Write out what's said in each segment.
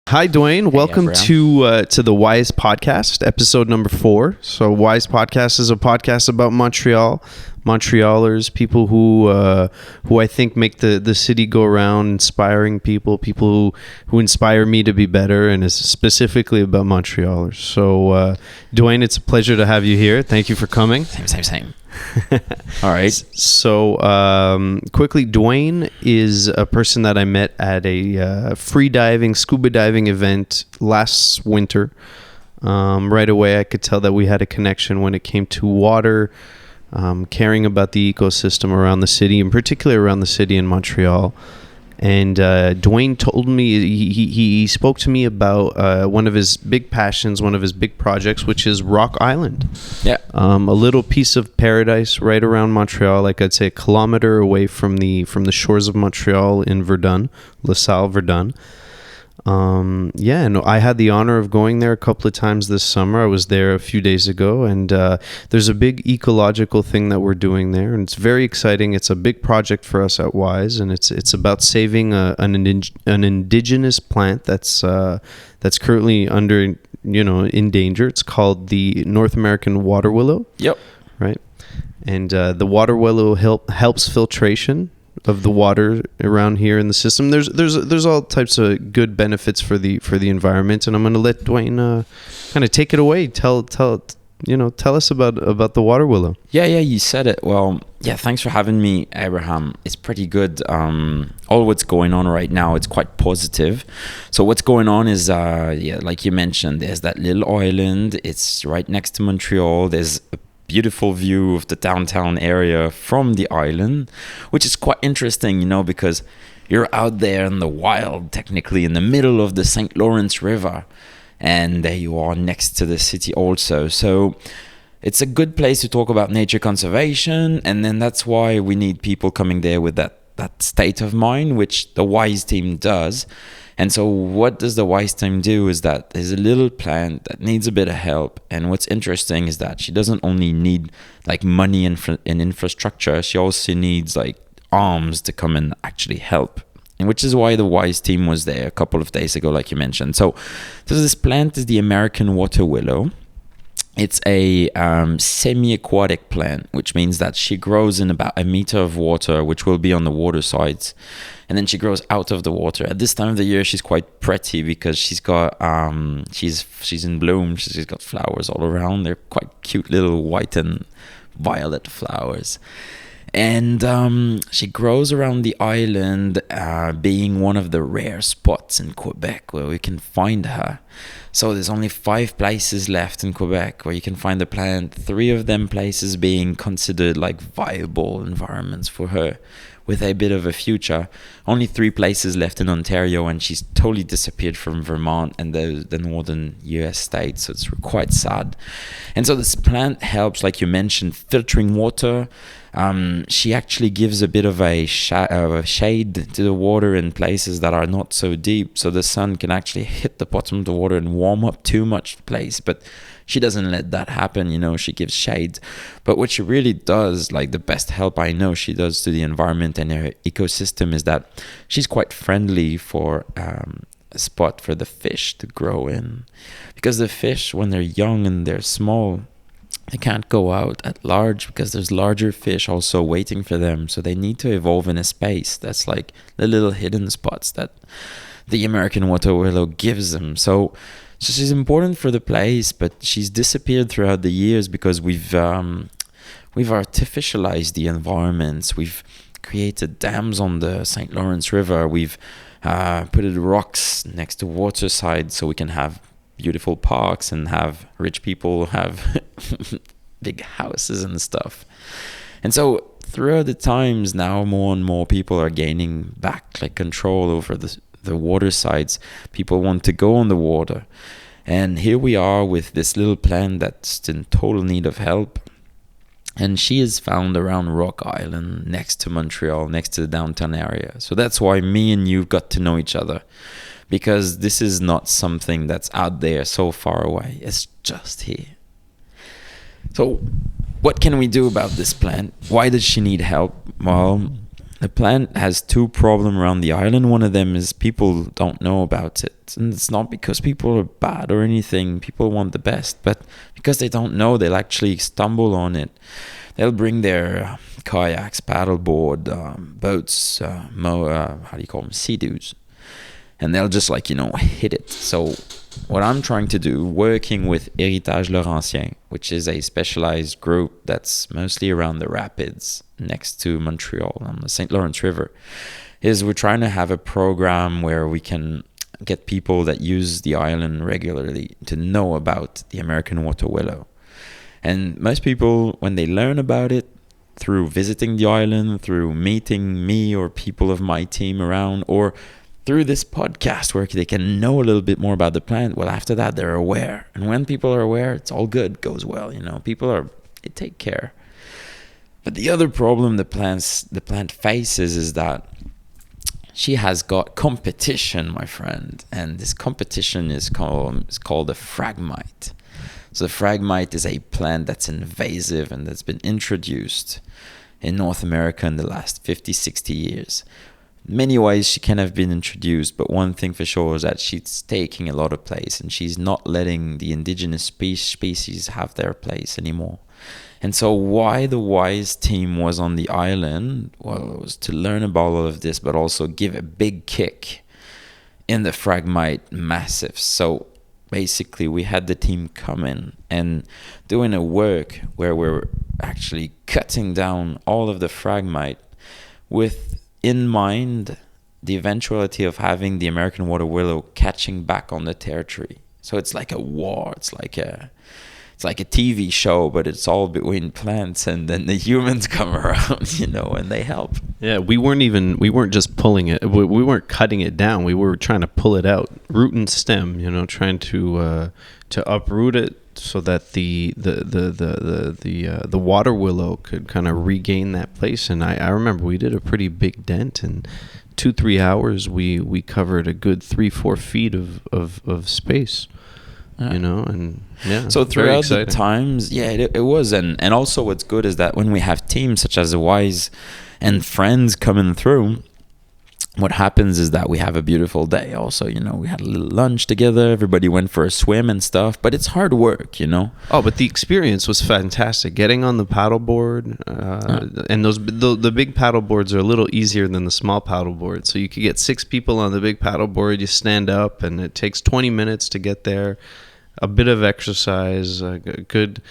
Hi, Duane. Welcome to the Wise Podcast, episode number 4. So, Wise Podcast is a podcast about Montreal, Montrealers, people who I think make the city go around, inspiring people who inspire me to be better, and it's specifically about Montrealers. So, Duane, it's a pleasure to have you here. Thank you for coming. Same. All right. So, quickly, Duane is a person that I met at a free diving, scuba diving event last winter. Right away, I could tell that we had a connection when it came to water, caring about the ecosystem around the city, in particular around the city in Montreal. And Duane told me, he spoke to me about one of his big passions, one of his big projects, which is Rock Island. Yeah. A little piece of paradise right around Montreal, like I'd say a kilometer away from the shores of Montreal in Verdun, LaSalle, Verdun. And I had the honor of going there a couple of times this summer. I was there a few days ago, and there's a big ecological thing that we're doing there, and it's very exciting. It's a big project for us at Wise, and it's about saving an indigenous plant that's currently in danger. It's called the North American Waterwillow. Yep. Right, and the waterwillow helps filtration of the water around here in the system. There's all types of good benefits for the environment, and I'm going to let Duane kind of take it away. Tell us about the waterwillow. Yeah, you said it. Well, yeah, thanks for having me, Abraham. It's pretty good. All what's going on right now, it's quite positive. So what's going on is, like you mentioned, there's that little island. It's right next to Montreal. There's a beautiful view of the downtown area from the island, which is quite interesting, because you're out there in the wild, technically in the middle of the St. Lawrence River, and there you are next to the city also. So it's a good place to talk about nature conservation, and then that's why we need people coming there with that state of mind, which the WISE team does. And so what does the WISE team do is that there's a little plant that needs a bit of help. And what's interesting is that she doesn't only need like money and infrastructure, she also needs like arms to come and actually help. And which is why the WISE team was there a couple of days ago, like you mentioned. So this plant is the American Waterwillow. It's a semi-aquatic plant, which means that she grows in about 1 meter of water, which will be on the water sides. And then she grows out of the water. At this time of the year, she's quite pretty because she's got she's in bloom. She's got flowers all around. They're quite cute little white and violet flowers. And she grows around the island, being one of the rare spots in Quebec where we can find her. So there's only 5 places left in Quebec where you can find the plant. 3 of them places being considered like viable environments for her, with a bit of a future. Only 3 places left in Ontario, and she's totally disappeared from Vermont and the northern US states, so it's quite sad. And so this plant helps, like you mentioned, filtering water. She actually gives a bit of a shade to the water in places that are not so deep, so the sun can actually hit the bottom of the water and warm up too much place. But she doesn't let that happen, she gives shade. But what she really does, like the best help I know she does to the environment and her ecosystem, is that she's quite friendly for a spot for the fish to grow in. Because the fish, when they're young and they're small, they can't go out at large because there's larger fish also waiting for them. So they need to evolve in a space that's like the little hidden spots that the American Waterwillow gives them. So she's important for the place, but she's disappeared throughout the years because we've artificialized the environments. We've created dams on the St. Lawrence River. We've put rocks next to waterside so we can have beautiful parks and have rich people have big houses and stuff. And so throughout the times now, more and more people are gaining back like control over the water sides. People want to go on the water, and here we are with this little plant that's in total need of help. And she is found around Rock Island, next to Montreal, next to the downtown area. So that's why me and you got to know each other, because this is not something that's out there so far away. It's just here. So what can we do about this plant? Why does she need help? Well, The plant has two problems around the island. One of them is people don't know about it. And it's not because people are bad or anything. People want the best. But because they don't know, they'll actually stumble on it. They'll bring their kayaks, paddleboard, boats, how do you call them? Sea-doos. And they'll just hit it. So what I'm trying to do, working with Heritage Laurentien, which is a specialized group that's mostly around the rapids next to Montreal on the St. Lawrence River, is we're trying to have a program where we can get people that use the island regularly to know about the American Waterwillow. And most people, when they learn about it through visiting the island, through meeting me or people of my team around, or through this podcast where they can know a little bit more about the plant, well, after that, they're aware. And when people are aware, it's all good, goes well. They take care. But the other problem the plant faces is that she has got competition, my friend. And this competition is called a phragmite. So the phragmite is a plant that's invasive and that's been introduced in North America in the last 50, 60 years. Many ways she can have been introduced, but one thing for sure is that she's taking a lot of place and she's not letting the indigenous species have their place anymore. And so why the WISE team was on the island, well, it was to learn about all of this, but also give a big kick in the phragmite massif. So basically we had the team come in and doing a work where we're actually cutting down all of the phragmite with in mind the eventuality of having the American waterwillow catching back on the territory. So it's like a war. It's like a TV show, but it's all between plants, and then the humans come around, and they help. Yeah, we weren't just pulling it. We weren't cutting it down. We were trying to pull it out, root and stem. Trying to uproot it so that the water willow could kind of regain that place. And I remember we did a pretty big dent. In 2-3 hours, we covered a good 3-4 feet of space. And yeah. So throughout the times, it was, and also what's good is that when we have teams such as the WISE and friends coming through, what happens is that we have a beautiful day. Also, we had a little lunch together. Everybody went for a swim and stuff, but it's hard work, Oh, but the experience was fantastic. Getting on the paddleboard, and the big paddleboards are a little easier than the small paddleboard. So you could get 6 people on the big paddleboard. You stand up, and it takes 20 minutes to get there. A bit of exercise, good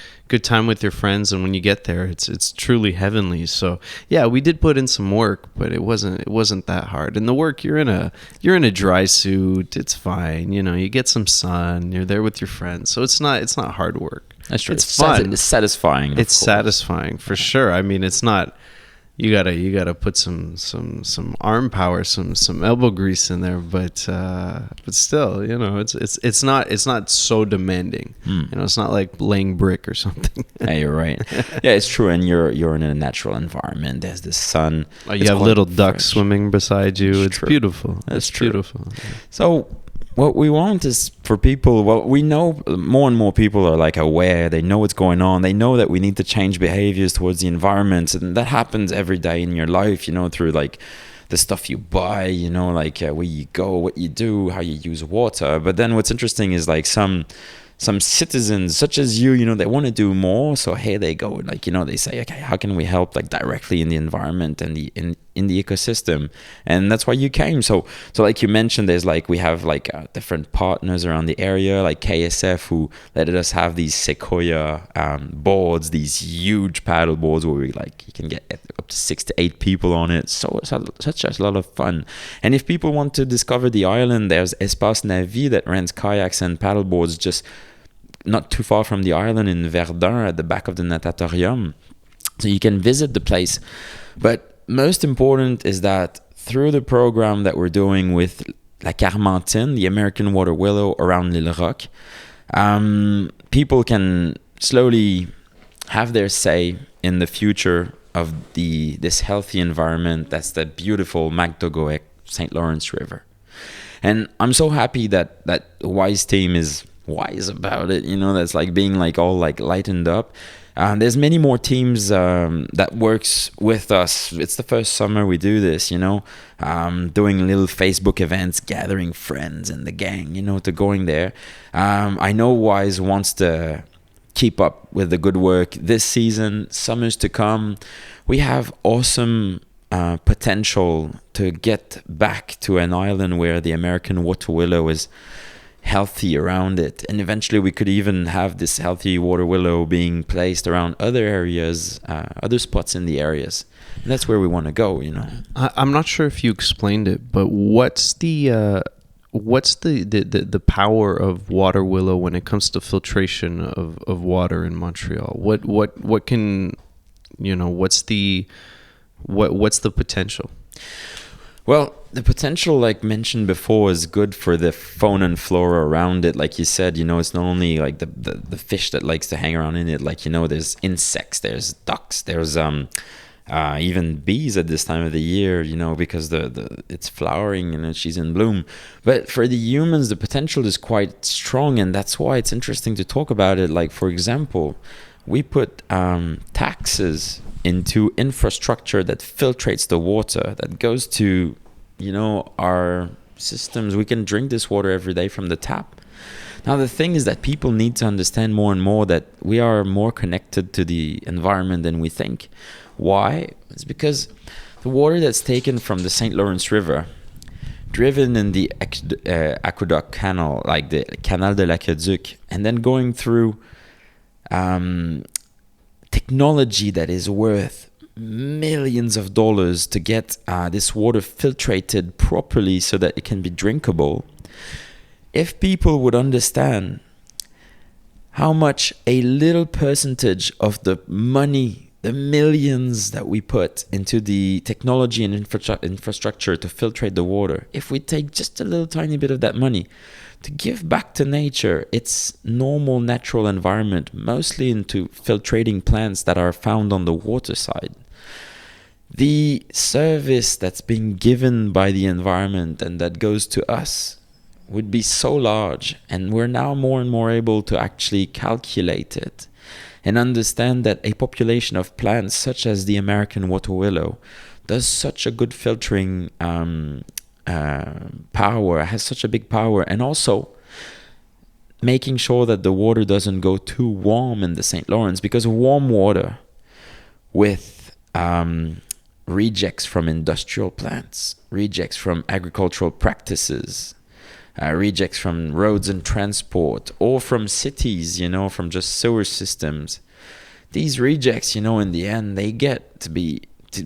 time with your friends, and when you get there, it's truly heavenly. So yeah, we did put in some work, but it wasn't that hard. And the work, you're in a dry suit, it's fine. You get some sun, you're there with your friends, so it's not hard work. That's true. It's fun. It's satisfying. It's satisfying for sure. I mean, it's not. You gotta put some arm power, some elbow grease in there, but still, it's not so demanding. It's not like laying brick or something. Yeah, you're right. Yeah, it's true, and you're in a natural environment. There's the sun. You have little ducks swimming beside you. It's true. Beautiful. That's it's true. Beautiful. So what we want is for people, we know more and more people are aware. They know what's going on. They know that we need to change behaviors towards the environment. And that happens every day in your life, through the stuff you buy, where you go, what you do, how you use water. But then what's interesting is some citizens such as you, they want to do more. So here they go, they say, okay, how can we help directly in the environment and in the ecosystem? And that's why you came. So like you mentioned, there's we have different partners around the area, like KSF, who let us have these Sequoia boards, these huge paddle boards where we you can get up to 6 to 8 people on it. So it's such a lot of fun. And if people want to discover the island, there's Espace Navi that rents kayaks and paddle boards just not too far from the island in Verdun at the back of the natatorium. So you can visit the place. But most important is that through the program that we're doing with La Carmentine, the American Waterwillow around L'Île Roque, people can slowly have their say in the future of this healthy environment that's the beautiful Macdogoec St. Lawrence River. And I'm so happy that WISE team is wise about it, that's being all lightened up. There's many more teams that works with us. It's the first summer we do this, doing little Facebook events, gathering friends and the gang, to going there. I know Wise wants to keep up with the good work this season, summers to come. We have awesome potential to get back to an island where the American Waterwillow is healthy around it, and eventually we could even have this healthy water willow being placed around other areas, other spots in the areas, and that's where we want to go. I'm not sure if you explained it, but what's the power of water willow when it comes to filtration of water in Montreal? What can what's the potential? Well, the potential, like mentioned before, is good for the fauna and flora around it. Like you said, it's not only like the fish that likes to hang around in it. Like, there's insects, there's ducks, there's even bees at this time of the year, because it's flowering and she's in bloom. But for the humans, the potential is quite strong, and that's why it's interesting to talk about it. Like, for example, we put taxes into infrastructure that filtrates the water that goes to our systems. We can drink this water every day from the tap. Now the thing is that people need to understand more and more that we are more connected to the environment than we think. Why? It's because the water that's taken from the St. Lawrence River, driven in the aqueduct canal, like the Canal de l'Aqueduc, and then going through technology that is worth millions of dollars to get this water filtrated properly so that it can be drinkable. If people would understand how much a little percentage of the money, the millions that we put into the technology and infrastructure to filtrate the water, if we take just a little tiny bit of that money to give back to nature its normal natural environment, mostly into filtrating plants that are found on the water side, the service that's being given by the environment and that goes to us would be so large. And we're now more and more able to actually calculate it and understand that a population of plants such as the American Waterwillow does such a good filtering power, has such a big power, and also making sure that the water doesn't go too warm in the St. Lawrence, because warm water with rejects from industrial plants, rejects from agricultural practices, rejects from roads and transport, or from cities, from just sewer systems. These rejects, in the end, they get to be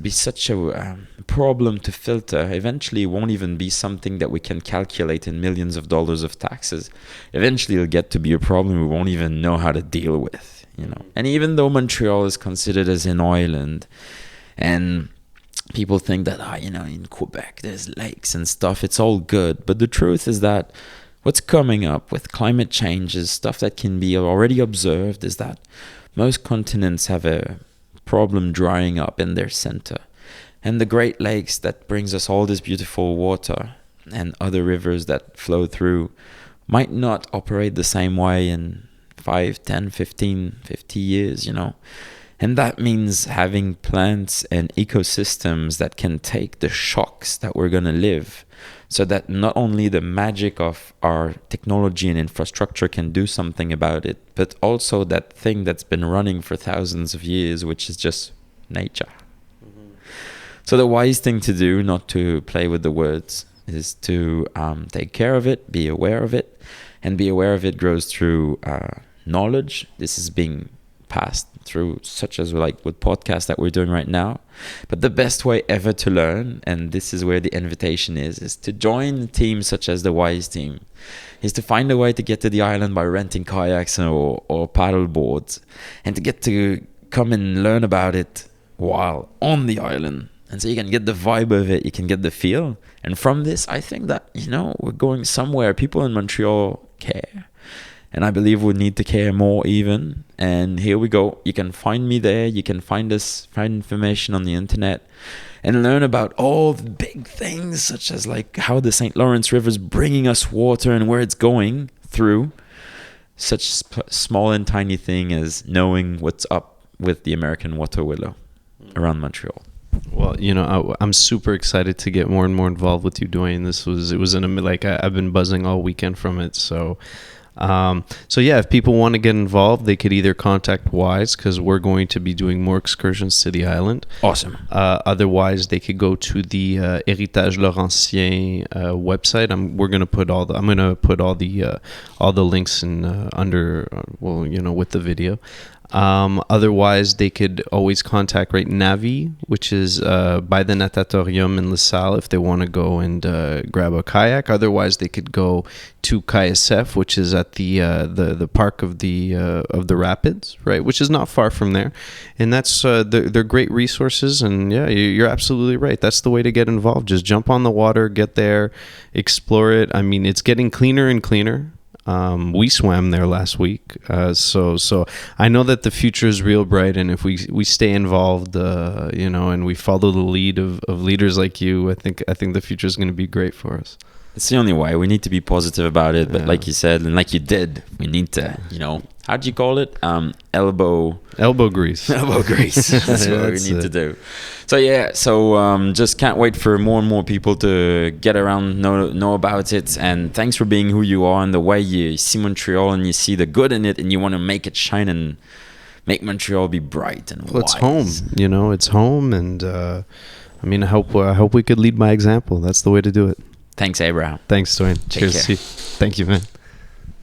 such a problem to filter. Eventually, it won't even be something that we can calculate in millions of dollars of taxes. Eventually, it'll get to be a problem we won't even know how to deal with, And even though Montreal is considered as an island, and people think that, in Quebec, there's lakes and stuff, it's all good. But the truth is that what's coming up with climate change is stuff that can be already observed, is that most continents have a problem drying up in their center. And the Great Lakes that brings us all this beautiful water and other rivers that flow through might not operate the same way in 5, 10, 15, 50 years, And that means having plants and ecosystems that can take the shocks that we're going to live, so that not only the magic of our technology and infrastructure can do something about it, but also that thing that's been running for thousands of years, which is just nature. Mm-hmm. So the wise thing to do, not to play with the words, is to take care of it, be aware of it, and be aware of it grows through knowledge. This is being passed through, such as like with podcasts that we're doing right now. But the best way ever to learn, and this is where the invitation is to join teams such as the Wise team, is to find a way to get to the island by renting kayaks or paddle boards, and to get to come and learn about it while on the island. And so you can get the vibe of it, you can get the feel. And from this, I think that, we're going somewhere. People in Montreal care. And I believe we need to care more even. And here we go. You can find me there. You can find information on the internet and learn about all the big things, such as like how the St. Lawrence River is bringing us water and where it's going through. Such small and tiny thing as knowing what's up with the American Waterwillow around Montreal. Well, I'm super excited to get more and more involved with you, Duane. I've been buzzing all weekend from it. So yeah, if people want to get involved, they could either contact Wise, because we're going to be doing more excursions to the island. Awesome. Otherwise, they could go to the Heritage Laurentien website. I'm going to put all the links in with the video. Otherwise, they could always contact Navi, which is by the Natatorium in La Salle, if they want to go and grab a kayak. Otherwise, they could go to KSF, which is at the park of the rapids, right, which is not far from there. And that's they're great resources. And yeah, you're absolutely right. That's the way to get involved. Just jump on the water, get there, explore it. I mean, it's getting cleaner and cleaner. We swam there last week, so I know that the future is real bright, and if we stay involved, and we follow the lead of leaders like you, I think the future is going to be great for us. It's the only way. We need to be positive about it, but like you said, and like you did, we need to, how'd you call it? Elbow grease. Elbow grease. That's what we need to do. So just can't wait for more and more people to get around, know about it. And thanks for being who you are and the way you see Montreal and you see the good in it and you want to make it shine and make Montreal be bright and wise. It's home. It's home, and I hope we could lead by example. That's the way to do it. Thanks, Abraham. Thanks, Duane. Cheers. Thank you, man.